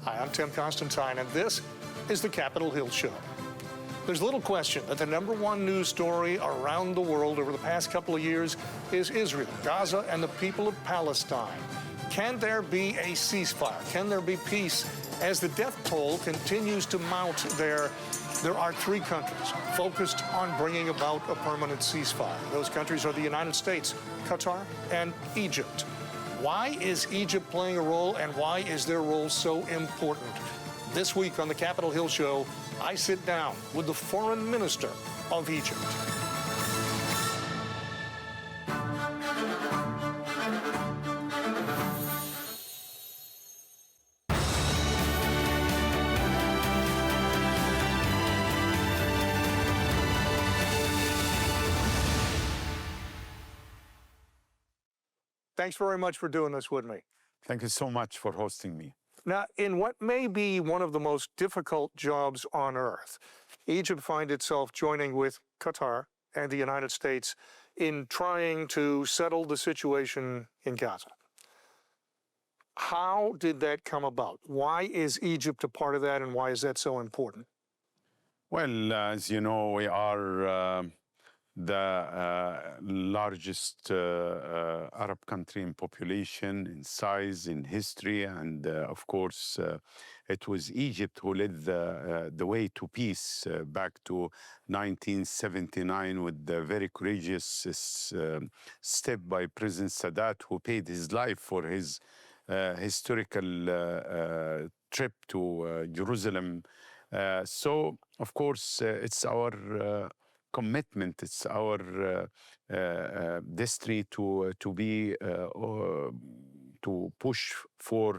Hi, I'm Tim Constantine, and this is the Capitol Hill Show. There's little question that the #1 news story around the world over the past couple of years is Israel, Gaza, and the people of Palestine. Can there be a ceasefire? Can there be peace? As the death toll continues to mount there are 3 countries focused on bringing about a permanent ceasefire. Those countries are the United States, Qatar, and Egypt. Why is Egypt playing a role, and why is their role so important? This week on the Capitol Hill Show, I sit down with the foreign minister of Egypt. Thanks very much for doing this with me. Thank you so much for hosting me. Now, in what may be one of the most difficult jobs on earth, Egypt finds itself joining with Qatar and the United States in trying to settle the situation in Gaza. How did that come about? Why is Egypt a part of that, and why is that so important? Well, as you know, we are the largest Arab country in population, in size, in history, and of course, it was Egypt who led the way to peace back to 1979 with the very courageous step by President Sadat, who paid his life for his historical trip to Jerusalem. So, of course, it's our commitment, it's our destiny to push for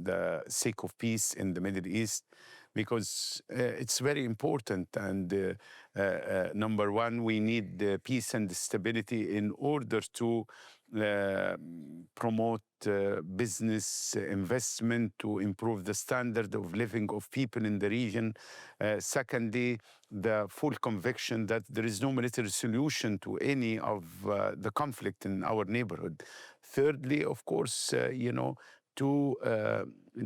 the sake of peace in the Middle East, because it's very important. And number one, we need peace and stability in order to promote business investment, to improve the standard of living of people in the region. Secondly, the full conviction that there is no military solution to any of the conflict in our neighborhood. Thirdly, of course, to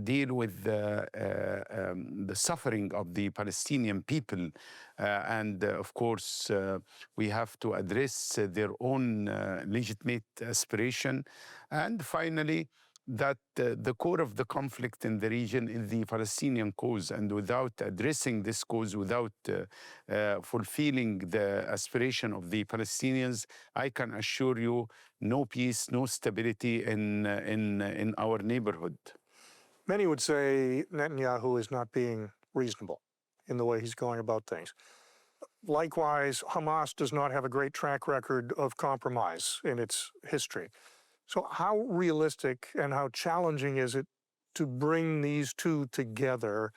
deal with the suffering of the Palestinian people. And of course, we have to address their own legitimate aspiration. And finally, that the core of the conflict in the region is the Palestinian cause. And without addressing this cause, without fulfilling the aspiration of the Palestinians, I can assure you no peace, no stability in our neighborhood. Many would say Netanyahu is not being reasonable in the way he's going about things. Likewise, Hamas does not have a great track record of compromise in its history. So how realistic and how challenging is it to bring these two together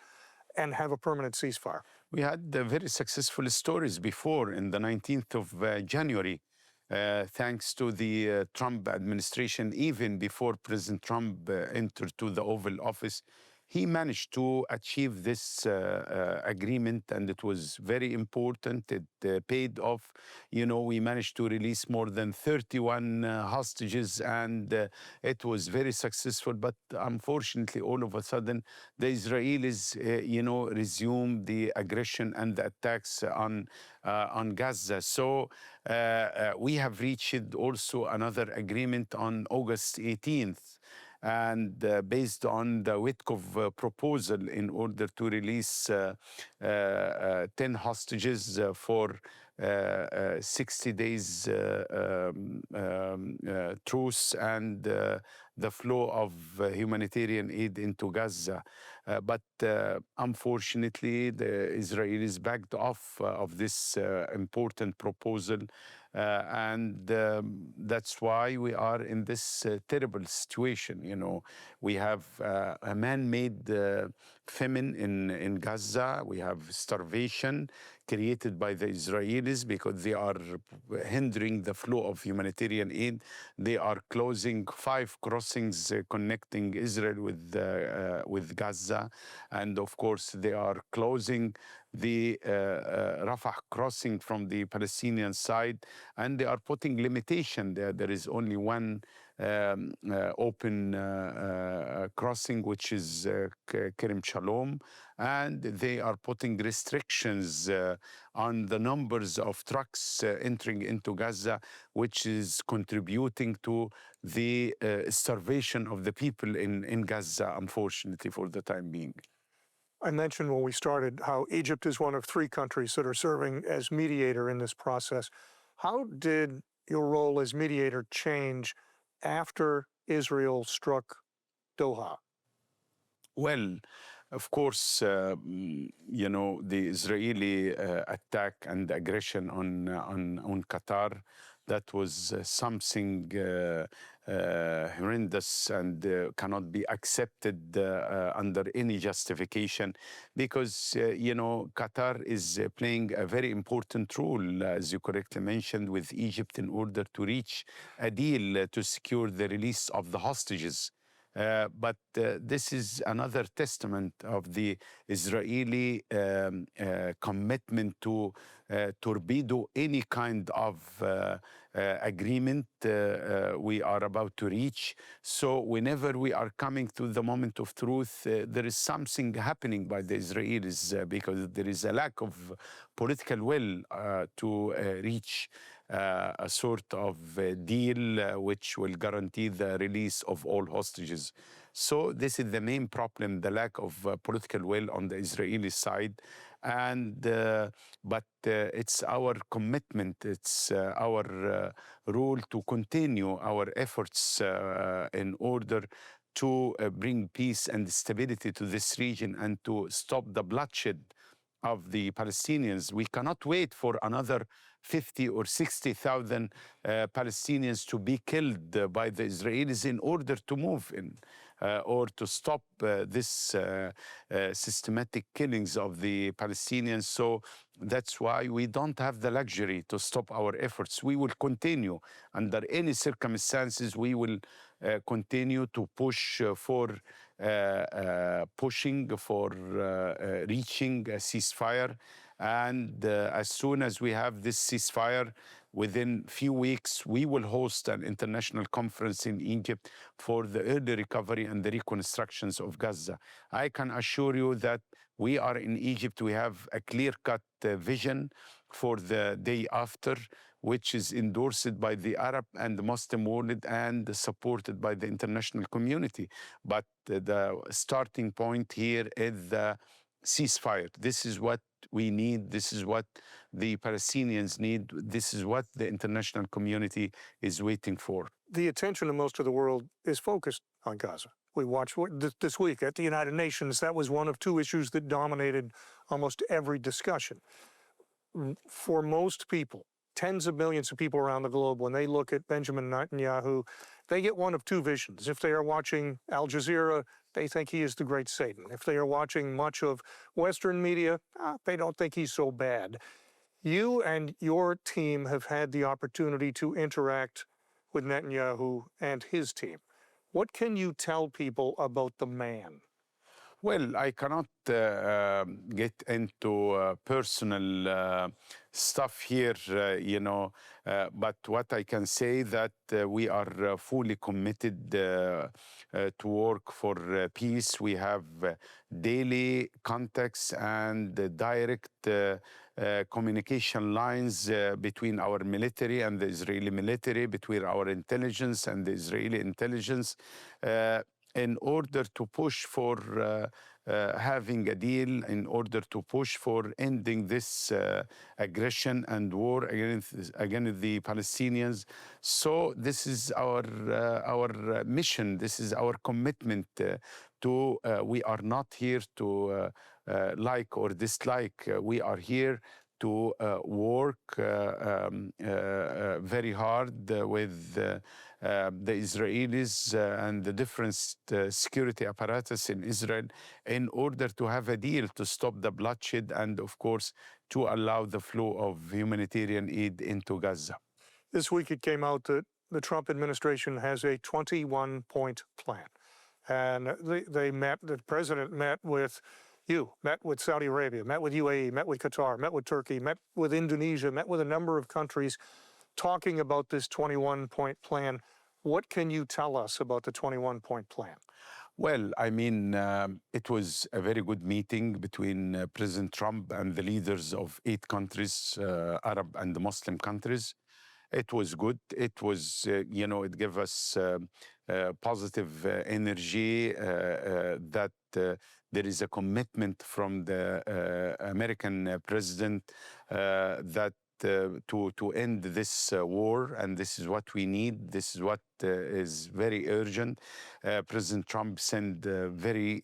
and have a permanent ceasefire? We had very successful stories before in the 19th of January, thanks to the Trump administration. Even before President Trump entered to the Oval Office, he managed to achieve this agreement, and it was very important. It paid off. We managed to release more than 31 hostages, and it was very successful. But unfortunately, all of a sudden, the Israelis, resumed the aggression and the attacks on Gaza. So we have reached also another agreement on August 18th. And based on the Witkoff proposal, in order to release 10 hostages for 60 days truce and the flow of humanitarian aid into Gaza. But unfortunately, the Israelis backed off of this important proposal. And that's why we are in this terrible situation. We have a man-made famine in Gaza. We have starvation created by the Israelis because they are hindering the flow of humanitarian aid. They are closing 5 crossings connecting Israel with Gaza. And of course, they are closing the Rafah crossing from the Palestinian side, and they are putting limitation there. There is only one open crossing, which is Kerem Shalom, and they are putting restrictions on the numbers of trucks entering into Gaza, which is contributing to the starvation of the people in Gaza, unfortunately, for the time being. I mentioned when we started how Egypt is one of 3 countries that are serving as mediator in this process. How did your role as mediator change after Israel struck Doha? Well, of course, you know, the Israeli attack and aggression on Qatar, that was something horrendous and cannot be accepted under any justification, because, you know, Qatar is playing a very important role, as you correctly mentioned, with Egypt in order to reach a deal to secure the release of the hostages. But this is another testament of the Israeli commitment to torpedo any kind of agreement we are about to reach. So whenever we are coming to the moment of truth, there is something happening by the Israelis because there is a lack of political will to reach a sort of deal which will guarantee the release of all hostages. So this is the main problem, the lack of political will on the Israeli side. And but it's our commitment, it's our role to continue our efforts in order to bring peace and stability to this region and to stop the bloodshed of the Palestinians. We cannot wait for another 50 or 60,000 Palestinians to be killed by the Israelis in order to move in or to stop this systematic killings of the Palestinians. So that's why we don't have the luxury to stop our efforts. We will continue under any circumstances. We will continue to push for pushing for reaching a ceasefire. And as soon as we have this ceasefire, within few weeks, we will host an international conference in Egypt for the early recovery and the reconstructions of Gaza. I can assure you that we are in Egypt, we have a clear-cut vision for the day after, which is endorsed by the Arab and the Muslim world and supported by the international community. But the starting point here is the ceasefire. This is what we need. This is what the Palestinians need. This is what the international community is waiting for. The attention of most of the world is focused on Gaza. We watched this week at the United Nations. That was one of 2 issues that dominated almost every discussion. For most people, tens of millions of people around the globe, when they look at Benjamin Netanyahu, they get one of 2 visions. If they are watching Al Jazeera, they think he is the great Satan. If they are watching much of Western media, they don't think he's so bad. You and your team have had the opportunity to interact with Netanyahu and his team. What can you tell people about the man? Well, I cannot get into personal stuff here, you know, but what I can say that we are fully committed to work for peace. We have daily contacts and direct communication lines between our military and the Israeli military, between our intelligence and the Israeli intelligence, in order to push for having a deal, in order to push for ending this aggression and war against the Palestinians. So this is our mission. This is our commitment to. We are not here to like or dislike. We are here to work very hard with the Israelis and the different security apparatus in Israel in order to have a deal to stop the bloodshed and, of course, to allow the flow of humanitarian aid into Gaza. This week it came out that the Trump administration has a 21-point plan. And the president met with Saudi Arabia, met with UAE, met with Qatar, met with Turkey, met with Indonesia, met with a number of countries talking about this 21-point plan. What can you tell us about the 21-point plan? Well, I mean, it was a very good meeting between President Trump and the leaders of 8 countries, Arab and Muslim countries. It was good. It was, it gave us positive energy that there is a commitment from the American president that to end this war, and this is what we need. This is what is very urgent. President Trump sent very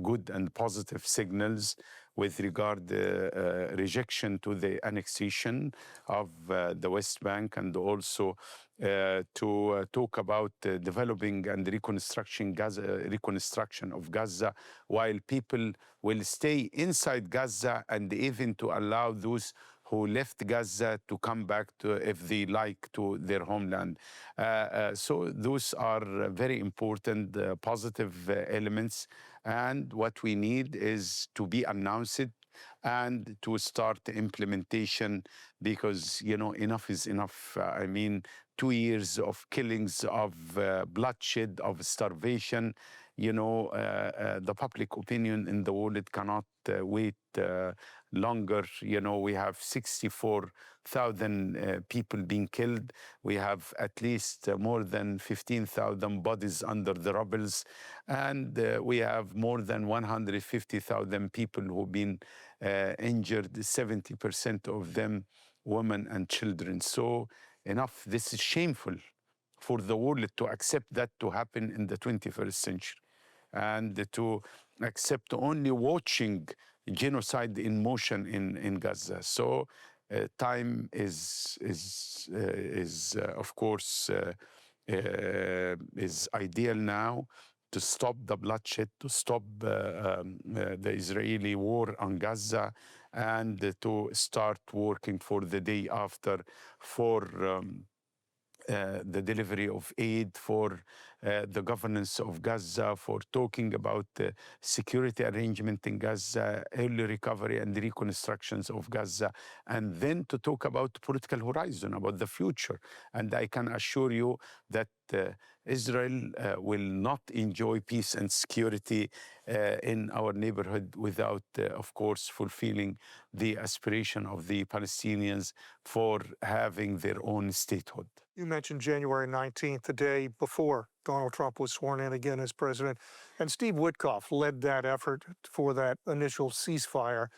good and positive signals with regard rejection to the annexation of the West Bank, and also to talk about developing and reconstruction of Gaza, while people will stay inside Gaza, and even to allow those who left Gaza to come back to, if they like, to their homeland. So those are very important positive elements. And what we need is to be announced and to start the implementation, because, enough is enough. I mean, 2 years of killings, of bloodshed, of starvation. The public opinion in the world cannot wait longer. We have 64,000 people being killed. We have at least more than 15,000 bodies under the rubbles. And we have more than 150,000 people who've been injured, 70% of them women and children. So enough. This is shameful for the world to accept that to happen in the 21st century, and to accept only watching genocide in motion in Gaza. So time is of course is ideal now to stop the bloodshed, to stop the Israeli war on Gaza, and to start working for the day after for the delivery of aid, for the governance of Gaza, for talking about the security arrangement in Gaza, early recovery and reconstructions of Gaza, and then to talk about political horizon, about the future. And I can assure you that Israel will not enjoy peace and security in our neighborhood without, of course, fulfilling the aspiration of the Palestinians for having their own statehood. You mentioned January 19th, the day before Donald Trump was sworn in again as president, and Steve Witkoff led that effort for that initial ceasefire.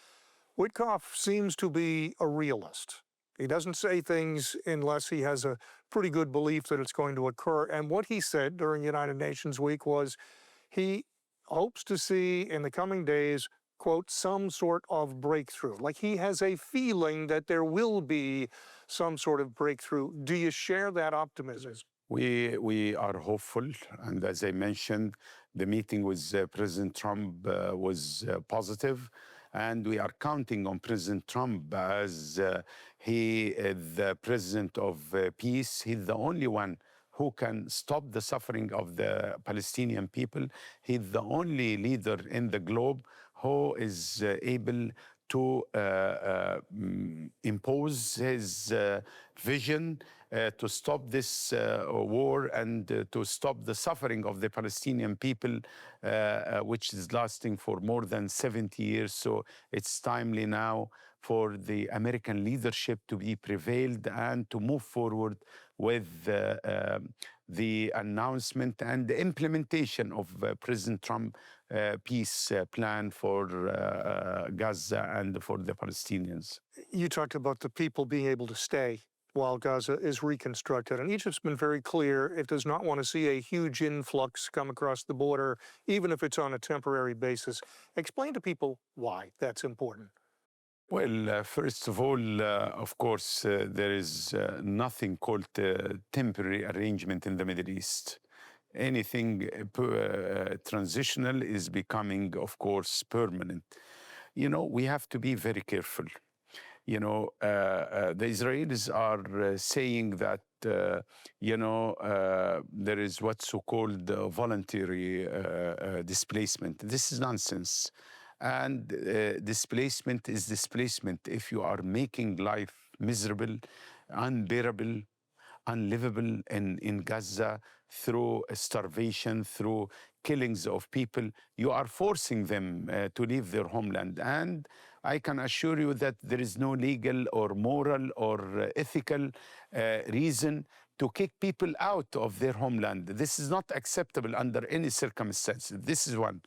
Witkoff seems to be a realist. He doesn't say things unless he has a pretty good belief that it's going to occur. And what he said during United Nations Week was he hopes to see in the coming days, quote, some sort of breakthrough. Like he has a feeling that there will be some sort of breakthrough. Do you share that optimism? We are hopeful, and as I mentioned, the meeting with President Trump was positive, and we are counting on President Trump as he is the president of peace. He's the only one who can stop the suffering of the Palestinian people. He's the only leader in the globe who is able to impose his vision to stop this war and to stop the suffering of the Palestinian people, which is lasting for more than 70 years. So it's timely now for the American leadership to be prevailed and to move forward with the announcement and the implementation of President Trump's peace plan for Gaza and for the Palestinians. You talked about the people being able to stay while Gaza is reconstructed. And Egypt's been very clear it does not want to see a huge influx come across the border, even if it's on a temporary basis. Explain to people why that's important. Well, first of all, of course, there is nothing called temporary arrangement in the Middle East. Anything transitional is becoming, of course, permanent. We have to be very careful. The Israelis are saying that, there is what's so-called voluntary displacement. This is nonsense. And displacement is displacement. If you are making life miserable, unbearable, unlivable in Gaza through starvation, through killings of people. You are forcing them to leave their homeland. And I can assure you that there is no legal or moral or ethical reason to kick people out of their homeland. This is not acceptable under any circumstances. This is one.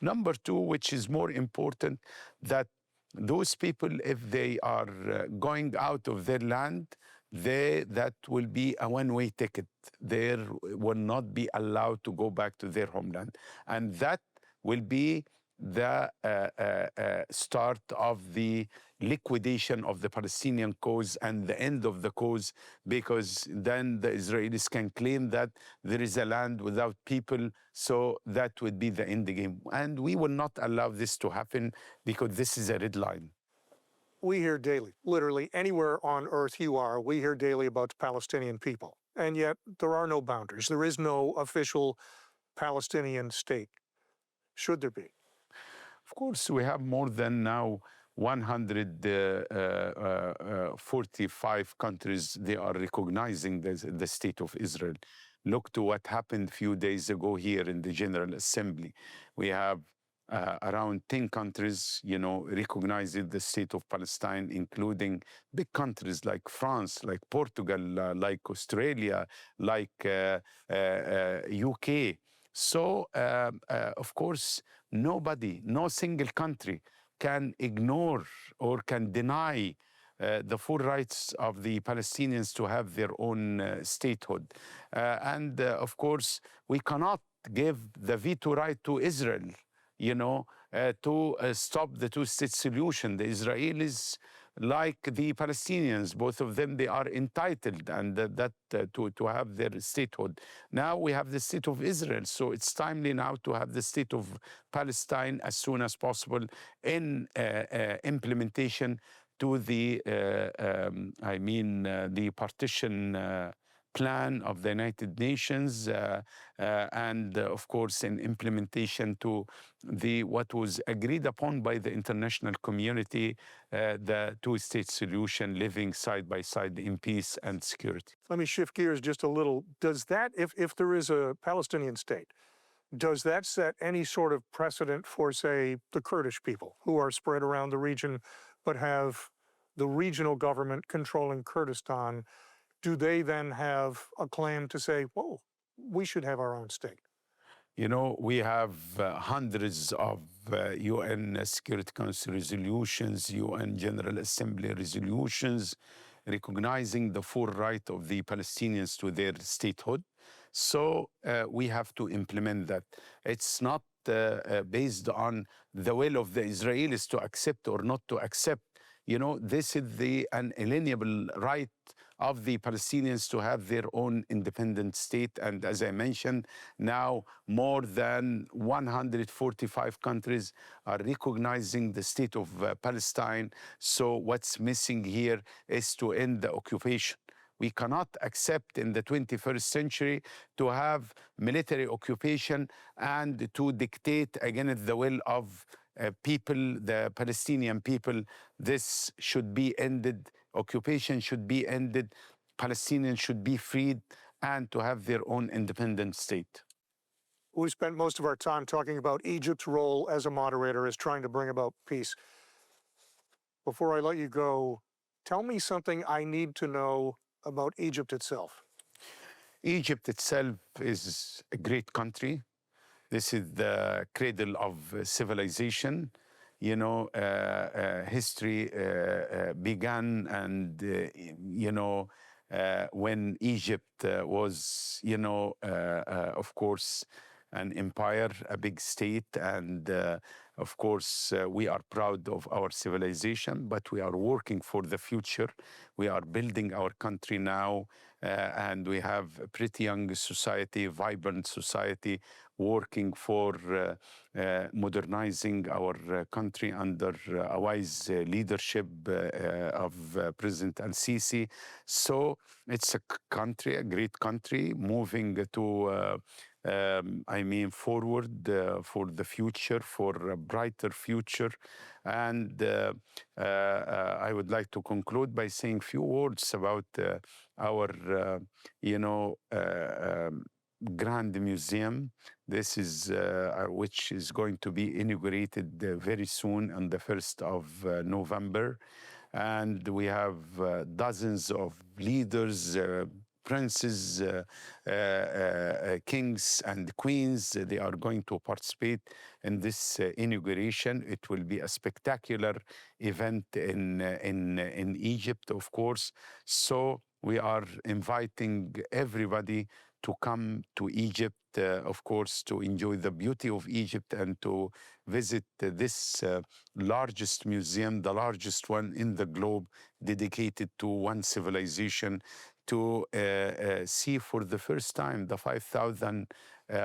Number two, which is more important, that those people, if they are going out of their land, that will be a one-way ticket. They will not be allowed to go back to their homeland. And that will be the start of the liquidation of the Palestinian cause and the end of the cause, because then the Israelis can claim that there is a land without people, so that would be the end game. And we will not allow this to happen, because this is a red line. We hear daily, literally anywhere on earth you are, we hear daily about the Palestinian people. And yet there are no boundaries. There is no official Palestinian state. Should there be? Of course, we have more than now 145 countries. They are recognizing the state of Israel. Look to what happened a few days ago here in the General Assembly. We have around 10 countries, recognizing the state of Palestine, including big countries like France, like Portugal, like Australia, like UK. So, of course, nobody, no single country can ignore or can deny the full rights of the Palestinians to have their own statehood. And of course, we cannot give the veto right to Israel, to stop the two-state solution. The Israelis, like the Palestinians, both of them, they are entitled and to have their statehood. Now we have the state of Israel, so it's timely now to have the state of Palestine as soon as possible in implementation to the partition plan of the United Nations, and of course in implementation to what was agreed upon by the international community, the two-state solution, living side by side in peace and security. Let me shift gears just a little. Does that, if there is a Palestinian state, does that set any sort of precedent for, say, the Kurdish people who are spread around the region but have the regional government controlling Kurdistan? Do they then have a claim to say, whoa, we should have our own state? We have hundreds of UN Security Council resolutions, UN General Assembly resolutions, recognizing the full right of the Palestinians to their statehood. So we have to implement that. It's not based on the will of the Israelis to accept or not to accept. This is the unalienable right of the Palestinians to have their own independent state. And as I mentioned, now more than 145 countries are recognizing the state of Palestine. So what's missing here is to end the occupation. We cannot accept in the 21st century to have military occupation and to dictate against the will of people, the Palestinian people. This should be ended. Occupation should be ended. Palestinians should be freed and to have their own independent state. We spent most of our time talking about Egypt's role as a moderator, as trying to bring about peace. Before I let you go, tell me something I need to know about Egypt itself. Egypt itself is a great country. This is the cradle of civilization. History began, and when Egypt was, of course, an empire, a big state, and of course, we are proud of our civilization, but we are working for the future. We are building our country now, and we have a pretty young society, vibrant society, working for modernizing our country under a wise leadership of President Al-Sisi. So it's a country, a great country, moving to I mean, forward for the future, for a brighter future. And I would like to conclude by saying a few words about our, Grand Museum. This is which is going to be inaugurated very soon on the 1st of November. And we have dozens of leaders, princes, kings, and queens. They are going to participate in this inauguration. It will be a spectacular event in Egypt, of course. So we are inviting everybody to come to Egypt, of course, to enjoy the beauty of Egypt and to visit this largest museum, the largest one in the globe, dedicated to one civilization, to see for the first time the 5,000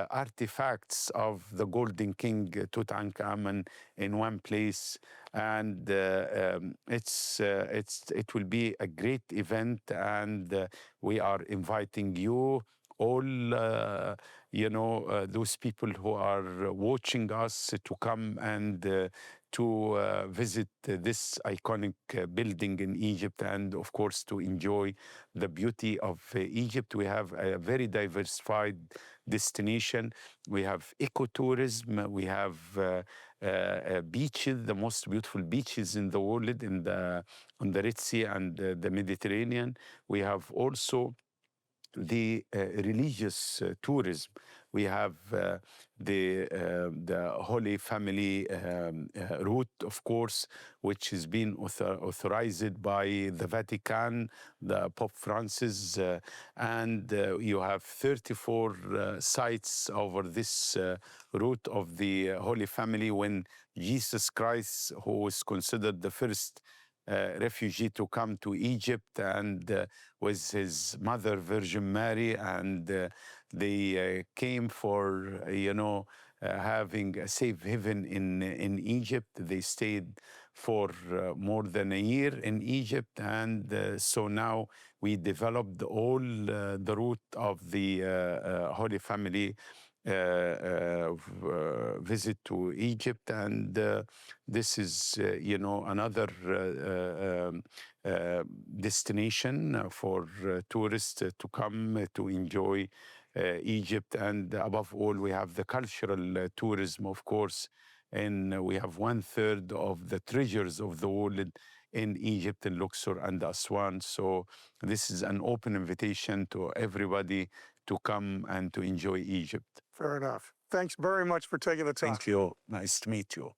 artifacts of the Golden King Tutankhamun in one place. And it will be a great event, and we are inviting you all, those people who are watching us to come and to visit this iconic building in Egypt, and of course to enjoy the beauty of Egypt. We have a very diversified destination. We have ecotourism. We have beaches, the most beautiful beaches in the world, on the Red Sea and the Mediterranean. We have also the religious tourism. We have the Holy Family route, of course, which has been authorized by the Vatican, the Pope Francis, and you have 34 sites over this route of the Holy Family, when Jesus Christ, who was considered the first refugee to come to Egypt, and with his mother, Virgin Mary, and they came for, having a safe haven in Egypt. They stayed for more than a year in Egypt, and so now we developed all the route of the Holy Family visit to Egypt, and this is, another destination for tourists to come to enjoy Egypt. And above all, we have the cultural tourism, of course, and we have 1/3 of the treasures of the world in Egypt, in Luxor and Aswan. So this is an open invitation to everybody to come and to enjoy Egypt. Fair enough. Thanks very much for taking the time. Thank you. Nice to meet you.